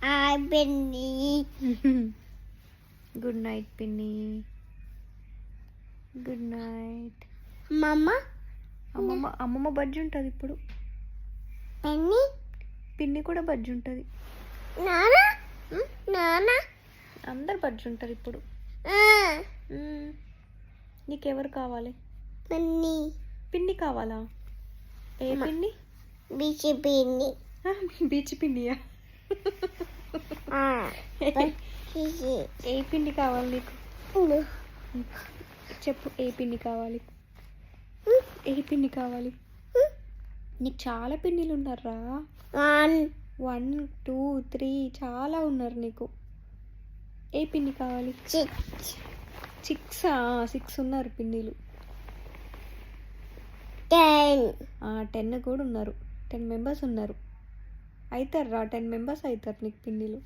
Hi పిన్ని. Good night పిన్ని. Good night. మమ్మ అమ్మమ్మ బజ్జి ఉంటుంది ఇప్పుడు. పిన్ని పిన్ని కూడా బజ్జి ఉంటుంది. నాన్న నాన్న అందరు బజ్జి ఉంటారు ఇప్పుడు. నీకెవరు కావాలి? పిన్ని పిన్ని కావాలా? ఏ పిన్ని? బీచి పిన్ని. బీచ్ పిన్నియా? ఏ పిన్ని కావాలి నీకు? చెప్పు, ఏ పిన్ని కావాలి? ఏ పిన్ని కావాలి? నీకు చాలా పిన్నిలు ఉన్నారా? 1 2 3 చాలా ఉన్నారు నీకు. ఏ పిన్ని కావాలి? 6 ఉన్నారు పిన్నిలు. 10 కూడా ఉన్నారు. 10 మెంబర్స్ ఉన్నారు. అవుతారు రా, 10 మెంబర్స్ అవుతారు నీకు పిన్నిలు.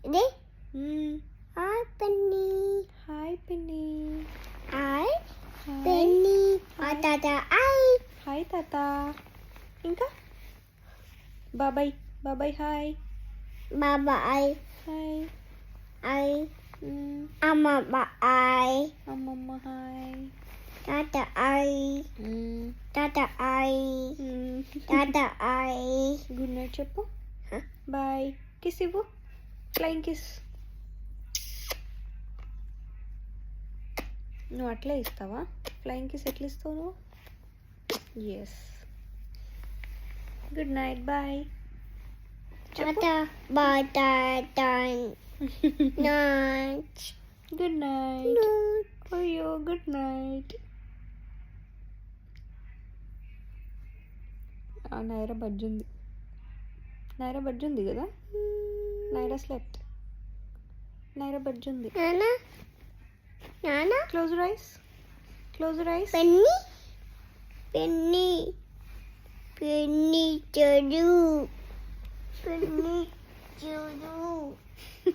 ఇది హాయ్ పిన్ని. హాయ్ పిన్ని. హాయ్ పిన్ని. హాయ్ తాత. హాయ్ హాయ్ తాత. ఇంకా బాబాయ్. బాబాయ్ హాయ్. బాబాయ్. హాయ్. హాయ్ అమ్మ. బాయ్ అమ్మమ్మ హాయ్. తాత. హాయ్ తాత. హాయ్ తాత. హాయ్. గుడ్ నైట్ చెప్పు. బాయ్. కిస్ ఇవ్వు. Flying kiss. నువ్వు అట్లే ఇస్తావా? ఫ్లయింగ్ కిస్ ఎట్లా ఇస్తావు నువ్వు? ఎస్. Good night. బాయ్. తాత. బాయ్ తాత. నైట్. Good night. అయ్యో గుడ్ నైట్. నైరా బజ్జి ఉంది. నైరా బజ్జి ఉంది కదా? నైరా స్లెప్ట్. నైరా బజ్జి ఉంది. నాన్న నాన్న. Close rice. Close rice. పెన్ని పెన్ని పెన్ని చెడు. పెన్ని చెడు.